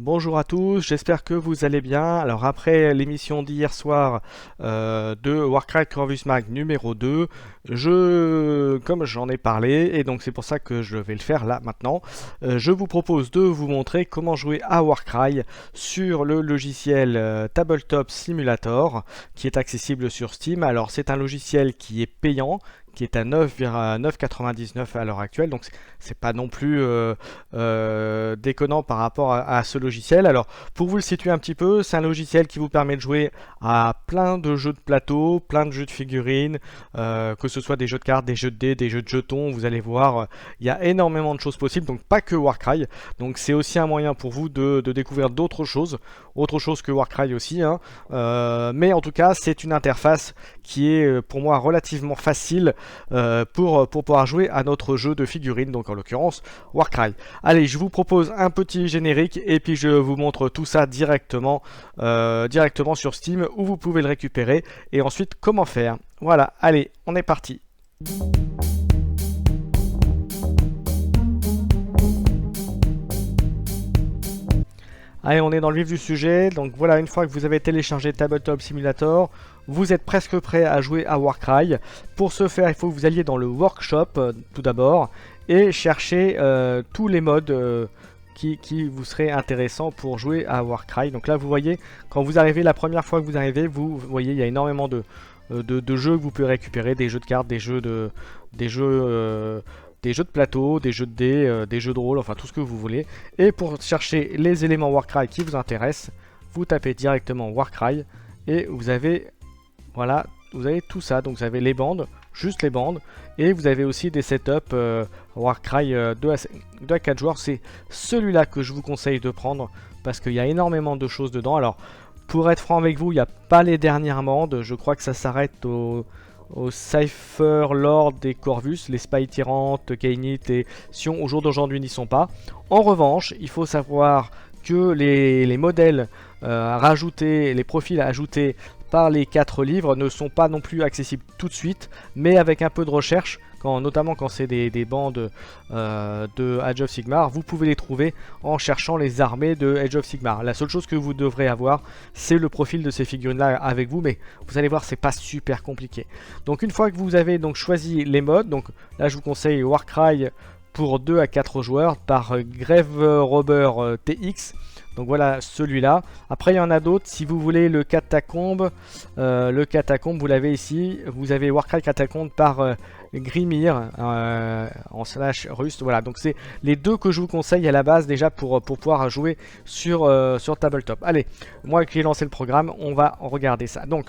Bonjour à tous, j'espère que vous allez bien. Alors après l'émission d'hier soir de Warcry Corvus Mag numéro 2, comme j'en ai parlé, et donc c'est pour ça que je vais le faire là maintenant, je vous propose de vous montrer comment jouer à Warcry sur le logiciel Tabletop Simulator qui est accessible sur Steam. Alors c'est un logiciel qui est payant, qui est à 9,99 à l'heure actuelle, donc c'est pas non plus déconnant par rapport à ce logiciel. Alors pour vous le situer un petit peu, c'est un logiciel qui vous permet de jouer à plein de jeux de plateau, plein de jeux de figurines, que ce soit des jeux de cartes, des jeux de dés, des jeux de jetons. Vous allez voir, il y a énormément de choses possibles, donc pas que Warcry. Donc c'est aussi un moyen pour vous de découvrir d'autres choses, autre chose que Warcry aussi, hein. Mais en tout cas c'est une interface qui est pour moi relativement facile pour pouvoir jouer à notre jeu de figurines, donc en l'occurrence Warcry. Allez, je vous propose un petit générique et puis je vous montre tout ça directement sur Steam où vous pouvez le récupérer et ensuite comment faire. Voilà, allez, on est parti. Allez, on est dans le vif du sujet. Donc voilà, une fois que vous avez téléchargé Tabletop Simulator, vous êtes presque prêt à jouer à Warcry. Pour ce faire, il faut que vous alliez dans le workshop tout d'abord et chercher tous les modes qui vous seraient intéressants pour jouer à Warcry. Donc là, vous voyez, quand vous arrivez, la première fois que vous arrivez, vous voyez, il y a énormément de jeux que vous pouvez récupérer, des jeux de cartes, des jeux de plateau, des jeux de dés, des jeux de rôle, enfin tout ce que vous voulez. Et pour chercher les éléments Warcry qui vous intéressent, vous tapez directement Warcry et vous avez, voilà, vous avez tout ça. Donc vous avez les bandes, juste les bandes, et vous avez aussi des setups Warcry 2 à 4 joueurs. C'est celui-là que je vous conseille de prendre parce qu'il y a énormément de choses dedans. Alors pour être franc avec vous, il n'y a pas les dernières bandes, je crois que ça s'arrête au Cypher Lord et Corvus, les Spy Tyrantes, Kainit et Sion au jour d'aujourd'hui n'y sont pas. En revanche, il faut savoir que les modèles rajoutés, les profils ajoutés par les 4 livres ne sont pas non plus accessibles tout de suite, mais avec un peu de recherche, notamment quand c'est des bandes de Age of Sigmar, vous pouvez les trouver en cherchant les armées de Age of Sigmar. La seule chose que vous devrez avoir, c'est le profil de ces figurines-là avec vous, mais vous allez voir, c'est pas super compliqué. Donc une fois que vous avez donc choisi les modes, donc là je vous conseille Warcry pour 2 à 4 joueurs par Grave Robber TX. Donc voilà celui-là. Après il y en a d'autres. Si vous voulez le catacombe, vous l'avez ici. Vous avez Warcry catacombe par Grimir en slash rust. Voilà, donc c'est les deux que je vous conseille à la base déjà pour pouvoir jouer sur Tabletop. Allez, moi qui ai lancé le programme, on va regarder ça. Donc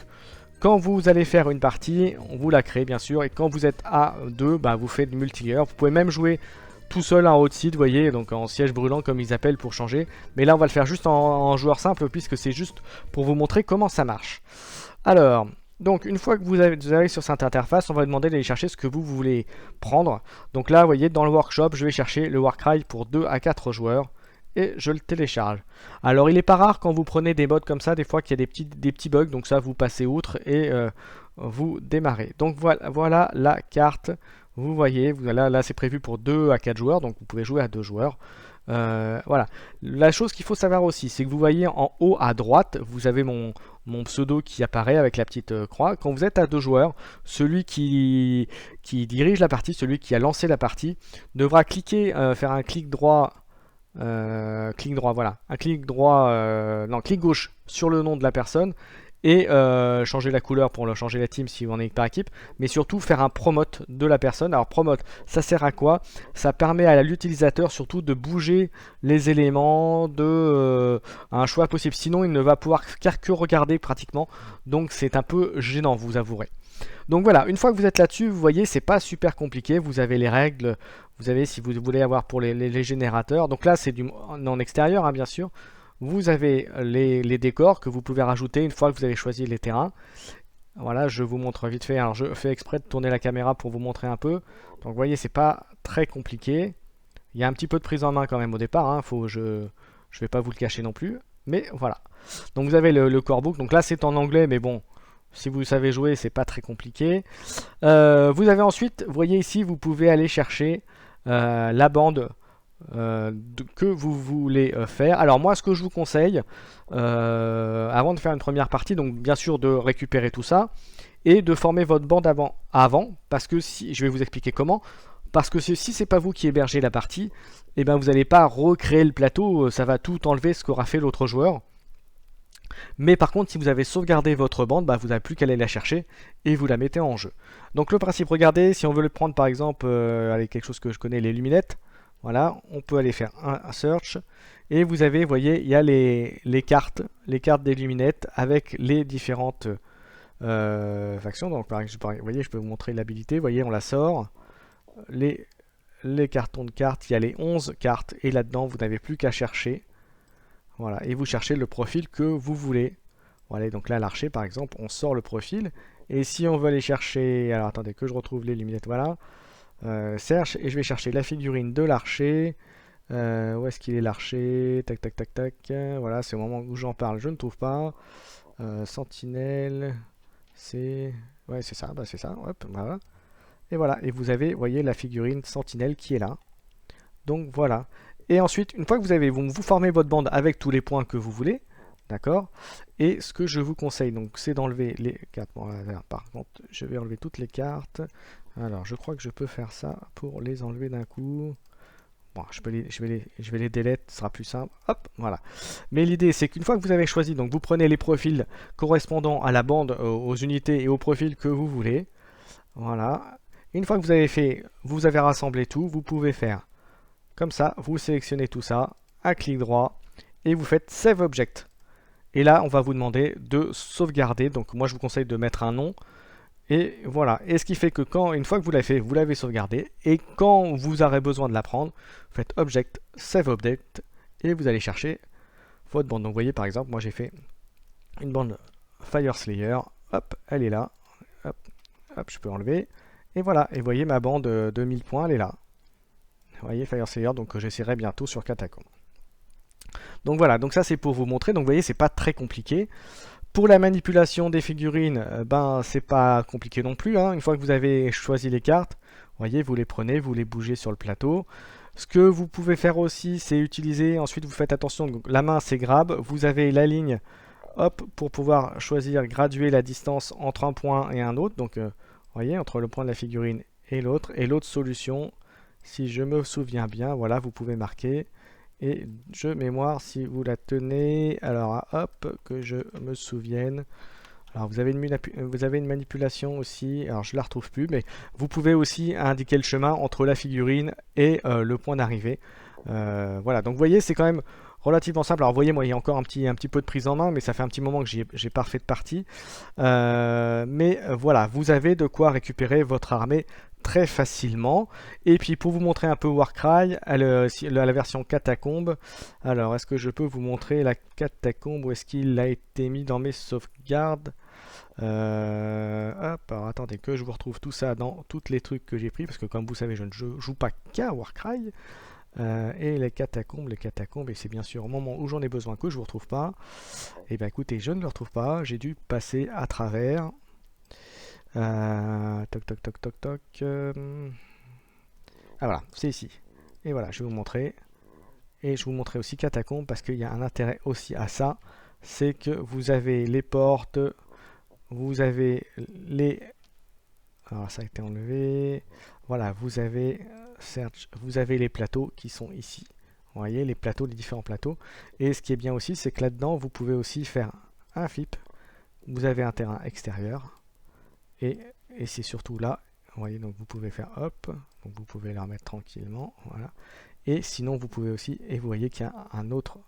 quand vous allez faire une partie, on vous la crée bien sûr, et quand vous êtes à 2, bah, vous faites du multiplayer. Vous pouvez même jouer tout seul en haut site, vous voyez, donc en siège brûlant comme ils appellent pour changer. Mais là on va le faire juste en joueur simple puisque c'est juste pour vous montrer comment ça marche. Alors, donc une fois que vous arrivez sur cette interface, on va demander d'aller chercher ce que vous voulez prendre. Donc là, vous voyez, dans le workshop, je vais chercher le Warcry pour 2 à 4 joueurs. Et je le télécharge. Alors il n'est pas rare quand vous prenez des modes comme ça, des fois qu'il y a des petits bugs, donc ça vous passez outre et vous démarrez. Donc voilà la carte, vous voyez, là c'est prévu pour 2 à 4 joueurs, donc vous pouvez jouer à 2 joueurs. Voilà. La chose qu'il faut savoir aussi, c'est que vous voyez en haut à droite, vous avez mon pseudo qui apparaît avec la petite croix. Quand vous êtes à 2 joueurs, celui qui dirige la partie, celui qui a lancé la partie, devra cliquer, faire un clic droit. Clic droit, voilà, un clic droit, non, clic gauche sur le nom de la personne et changer la couleur pour changer la team si on est par équipe, mais surtout faire un promote de la personne. Alors promote, ça sert à quoi? Ça permet à l'utilisateur surtout de bouger les éléments de un choix possible, sinon il ne va pouvoir que regarder pratiquement, donc c'est un peu gênant, vous avouerez. Donc voilà, une fois que vous êtes là-dessus, vous voyez, c'est pas super compliqué. Vous avez les règles, vous avez si vous voulez avoir pour les générateurs. Donc là, c'est en extérieur, hein, bien sûr. Vous avez les décors que vous pouvez rajouter une fois que vous avez choisi les terrains. Voilà, je vous montre vite fait. Alors, je fais exprès de tourner la caméra pour vous montrer un peu. Donc, vous voyez, c'est pas très compliqué. Il y a un petit peu de prise en main quand même au départ. Hein. Je vais pas vous le cacher non plus. Mais voilà. Donc, vous avez le core book. Donc là, c'est en anglais, mais bon. Si vous savez jouer, c'est pas très compliqué. Vous avez ensuite, vous voyez ici, vous pouvez aller chercher la bande que vous voulez faire. Alors moi, ce que je vous conseille, avant de faire une première partie, donc bien sûr de récupérer tout ça, et de former votre bande avant, parce que si, je vais vous expliquer comment, parce que si c'est pas vous qui hébergez la partie, et ben vous n'allez pas recréer le plateau, ça va tout enlever ce qu'aura fait l'autre joueur. Mais par contre, si vous avez sauvegardé votre bande, bah, vous n'avez plus qu'à aller la chercher et vous la mettez en jeu. Donc le principe, regardez, si on veut le prendre par exemple avec quelque chose que je connais, les luminettes, voilà, on peut aller faire un search et vous avez, vous voyez, il y a les cartes des luminettes avec les différentes factions. Donc par exemple, vous voyez, je peux vous montrer l'habilité, vous voyez, on la sort, les cartons de cartes, il y a les 11 cartes et là-dedans, vous n'avez plus qu'à chercher. Voilà, et vous cherchez le profil que vous voulez. Voilà, donc là, l'archer, par exemple, on sort le profil. Et si on veut aller chercher... Alors, attendez, que je retrouve les lunettes, voilà. Search, et je vais chercher la figurine de l'archer. Où est-ce qu'il est l'archer? Tac, tac, tac, tac. Voilà, c'est au moment où j'en parle, je ne trouve pas. Sentinelle, c'est... Ouais, c'est ça, bah c'est ça, hop, voilà. Et voilà, et vous avez, vous voyez, la figurine Sentinelle qui est là. Donc, voilà. Et ensuite, une fois que vous formez votre bande avec tous les points que vous voulez, d'accord. Et ce que je vous conseille, donc, c'est d'enlever les cartes. Bon, par contre, je vais enlever toutes les cartes. Alors, je crois que je peux faire ça pour les enlever d'un coup. Bon, je vais les delete, ce sera plus simple. Hop, voilà. Mais l'idée, c'est qu'une fois que vous avez choisi, donc vous prenez les profils correspondant à la bande, aux unités et aux profils que vous voulez. Voilà. Une fois que vous avez fait, vous avez rassemblé tout, vous pouvez faire comme ça, vous sélectionnez tout ça, un clic droit, et vous faites Save Object. Et là, on va vous demander de sauvegarder. Donc moi, je vous conseille de mettre un nom. Et voilà. Et ce qui fait que une fois que vous l'avez fait, vous l'avez sauvegardé. Et quand vous aurez besoin de la prendre, vous faites Object, Save Object, et vous allez chercher votre bande. Donc vous voyez, par exemple, moi j'ai fait une bande Fire Slayer. Hop, elle est là. Hop, hop, je peux enlever. Et voilà. Et vous voyez, ma bande de 1000 points, elle est là. Vous voyez, Fire Slayer, donc j'essaierai bientôt sur Catacomb. Donc voilà, donc ça c'est pour vous montrer. Donc vous voyez, c'est pas très compliqué. Pour la manipulation des figurines, ben c'est pas compliqué non plus. Hein. Une fois que vous avez choisi les cartes, vous voyez, vous les prenez, vous les bougez sur le plateau. Ce que vous pouvez faire aussi, c'est utiliser, ensuite vous faites attention, donc, la main c'est grab, vous avez la ligne, hop, pour pouvoir choisir, graduer la distance entre un point et un autre. Donc vous voyez, entre le point de la figurine et l'autre solution, si je me souviens bien, voilà, vous pouvez marquer. Et mémoire, si vous la tenez, alors hop, que je me souvienne. Alors vous avez une manipulation aussi, alors je la retrouve plus, mais vous pouvez aussi indiquer le chemin entre la figurine et le point d'arrivée. Voilà, donc vous voyez, c'est quand même relativement simple. Alors vous voyez, moi il y a encore un petit peu de prise en main, mais ça fait un petit moment que j'ai pas refait de partie. Mais voilà, vous avez de quoi récupérer votre armée très facilement. Et puis pour vous montrer un peu Warcry, la version catacombe, alors est-ce que je peux vous montrer la catacombe, où est-ce qu'il a été mis dans mes sauvegardes? Hop, alors attendez que je vous retrouve tout ça dans tous les trucs que j'ai pris, parce que comme vous savez, je ne joue pas qu'à Warcry. Et les catacombes, et c'est bien sûr au moment où j'en ai besoin que je ne vous retrouve pas. Et bien écoutez, je ne le retrouve pas, j'ai dû passer à travers. Toc toc toc toc toc. Ah voilà, c'est ici. Et voilà, je vais vous montrer. Et je vous montrer aussi catacombes, parce qu'il y a un intérêt aussi à ça. C'est que vous avez les portes, vous avez les... Alors ça a été enlevé. Voilà, vous avez les plateaux qui sont ici. Vous voyez les plateaux, les différents plateaux. Et ce qui est bien aussi, c'est que là-dedans, vous pouvez aussi faire un flip. Vous avez un terrain extérieur. Et c'est surtout là. Vous voyez, donc vous pouvez faire hop. Donc vous pouvez la remettre tranquillement. Voilà. Et sinon, vous pouvez aussi, et vous voyez qu'il y a un autre.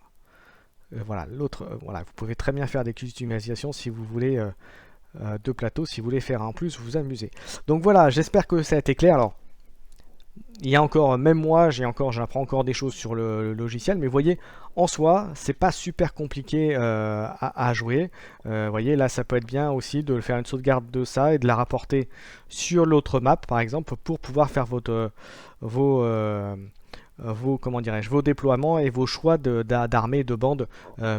Voilà, l'autre. Voilà, vous pouvez très bien faire des customisations si vous voulez. De plateau, si vous voulez faire en plus vous amuser. Donc voilà, j'espère que ça a été clair. Alors il y a encore, même moi j'apprends encore des choses sur le logiciel, mais vous voyez, en soi c'est pas super compliqué à jouer. Vous voyez, là ça peut être bien aussi de faire une sauvegarde de ça et de la rapporter sur l'autre map par exemple, pour pouvoir faire vos comment dirais-je, vos déploiements et vos choix d'armées, de bandes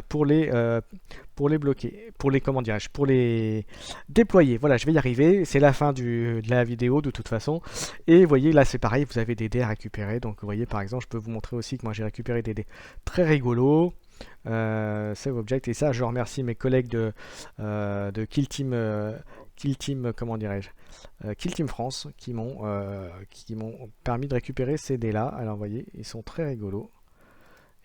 pour les bloquer, comment dirais-je, pour les déployer. Voilà, je vais y arriver, c'est la fin de la vidéo de toute façon. Et vous voyez, là c'est pareil, vous avez des dés à récupérer. Donc vous voyez, par exemple, je peux vous montrer aussi que moi j'ai récupéré des dés très rigolos. Save Object, et ça je remercie mes collègues de Kill Team, comment dirais-je, Kill Team France qui m'ont permis de récupérer ces dés là. Alors vous voyez, ils sont très rigolos.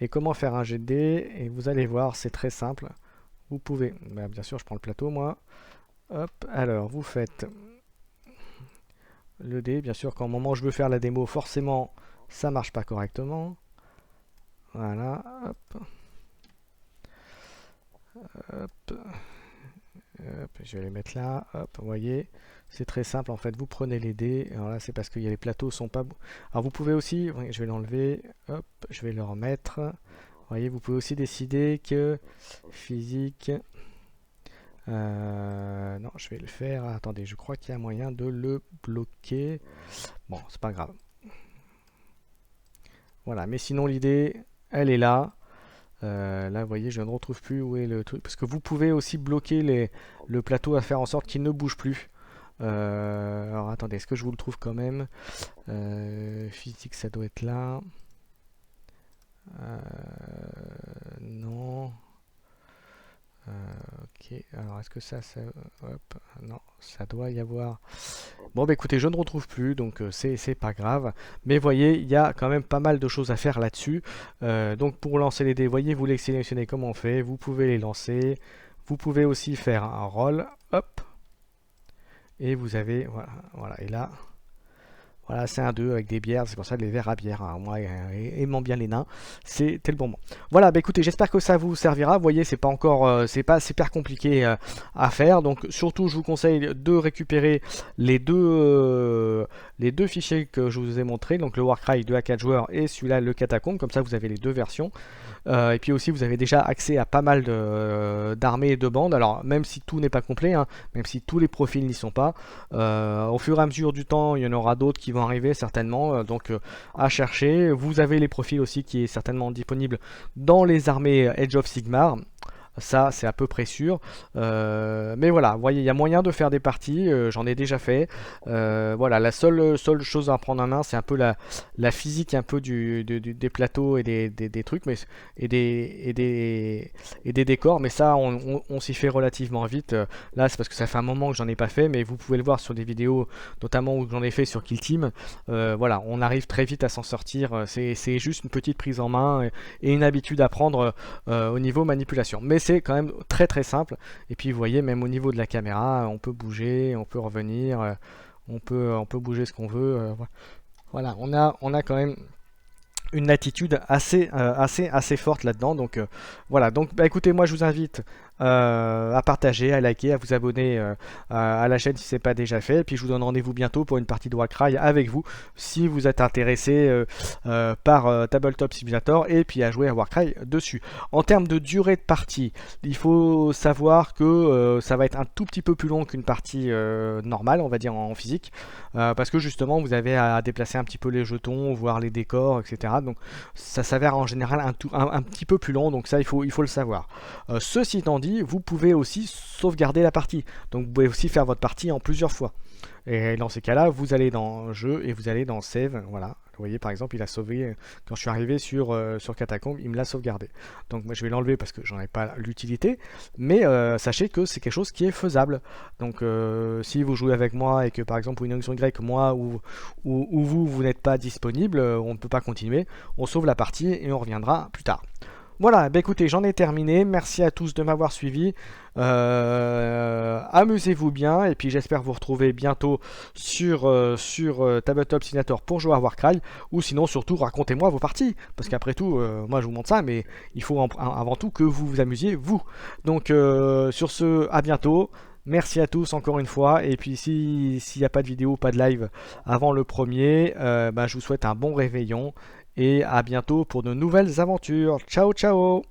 Et comment faire un jet de dés, et vous allez voir, c'est très simple. Vous pouvez, bien sûr je prends le plateau moi, hop, alors vous faites le dé, bien sûr quand au moment où je veux faire la démo, forcément ça marche pas correctement. Voilà, hop. Hop. Hop, je vais les mettre là, hop, vous voyez, c'est très simple en fait, vous prenez les dés, alors là c'est parce que les plateaux sont pas... Alors vous pouvez aussi, je vais l'enlever, hop, je vais le remettre, vous voyez, vous pouvez aussi décider que physique, non je vais le faire, attendez, je crois qu'il y a moyen de le bloquer, bon c'est pas grave, voilà, mais sinon l'idée, elle est là. Là, vous voyez, je ne retrouve plus où est le truc. Parce que vous pouvez aussi bloquer le plateau à faire en sorte qu'il ne bouge plus. Alors, attendez, est-ce que je vous le trouve quand même? Physique, ça doit être là. Non. Ok, alors est-ce que ça... Hop, non, ça doit y avoir... Bon, bah écoutez, je ne retrouve plus, donc c'est pas grave. Mais voyez, il y a quand même pas mal de choses à faire là-dessus. Donc pour lancer les dés, voyez, vous les sélectionnez comme on fait. Vous pouvez les lancer. Vous pouvez aussi faire un roll. Hop. Et vous avez... Voilà, voilà. Et là... Voilà, c'est un 2 avec des bières, c'est pour ça les verres à bière, hein. Moi, aimant bien les nains, c'était le bon moment. Voilà, bah écoutez, j'espère que ça vous servira. Vous voyez, c'est pas encore, c'est pas super compliqué à faire. Donc surtout, je vous conseille de récupérer les deux fichiers que je vous ai montrés, donc le Warcry 2 à 4 joueurs et celui-là, le Catacombe. Comme ça, vous avez les deux versions. Et puis aussi, vous avez déjà accès à pas mal d'armées et de bandes. Alors, même si tout n'est pas complet, hein, même si tous les profils n'y sont pas, au fur et à mesure du temps, il y en aura d'autres qui vont arriver certainement. Donc, à chercher. Vous avez les profils aussi qui est certainement disponible dans les armées Age of Sigmar. Ça, c'est à peu près sûr. Mais voilà, vous voyez, il y a moyen de faire des parties. J'en ai déjà fait. Voilà, la seule chose à prendre en main, c'est un peu la physique un peu des plateaux et des trucs, mais, et des décors. Mais ça, on s'y fait relativement vite. Là, c'est parce que ça fait un moment que j'en ai pas fait, mais vous pouvez le voir sur des vidéos, notamment où j'en ai fait sur Kill Team. Voilà, on arrive très vite à s'en sortir. C'est juste une petite prise en main et une habitude à prendre au niveau manipulation. Mais c'est quand même très très simple. Et puis vous voyez, même au niveau de la caméra, on peut bouger, on peut revenir, on peut bouger ce qu'on veut. Voilà, on a quand même une latitude assez forte là-dedans. Donc voilà, donc bah, écoutez, moi je vous invite à partager, à liker, à vous abonner à la chaîne si ce n'est pas déjà fait. Et puis je vous donne rendez-vous bientôt pour une partie de Warcry avec vous si vous êtes intéressé par Tabletop Simulator et puis à jouer à Warcry dessus. En termes de durée de partie, il faut savoir que ça va être un tout petit peu plus long qu'une partie normale, on va dire en physique, parce que justement vous avez à déplacer un petit peu les jetons, voir les décors, etc. Donc ça s'avère en général un petit peu plus long, donc ça il faut le savoir. Ceci étant dit, vous pouvez aussi sauvegarder la partie, donc vous pouvez aussi faire votre partie en plusieurs fois. Et dans ces cas-là, vous allez dans jeu et vous allez dans save. Voilà, vous voyez par exemple, il a sauvé quand je suis arrivé sur Catacombe, il me l'a sauvegardé. Donc moi je vais l'enlever parce que j'en ai pas l'utilité, mais sachez que c'est quelque chose qui est faisable. Donc si vous jouez avec moi et que par exemple une action Y, moi ou vous n'êtes pas disponible, on ne peut pas continuer. On sauve la partie et on reviendra plus tard. Voilà, bah écoutez, j'en ai terminé. Merci à tous de m'avoir suivi. Amusez-vous bien. Et puis j'espère vous retrouver bientôt sur Tabletop Simulator pour jouer à Warcry. Ou sinon, surtout, racontez-moi vos parties. Parce qu'après tout, moi je vous montre ça, mais il faut avant tout que vous vous amusiez, vous. Donc sur ce, à bientôt. Merci à tous encore une fois. Et puis s'il n'y a pas de vidéo, pas de live avant le premier, bah, je vous souhaite un bon réveillon. Et à bientôt pour de nouvelles aventures. Ciao, ciao!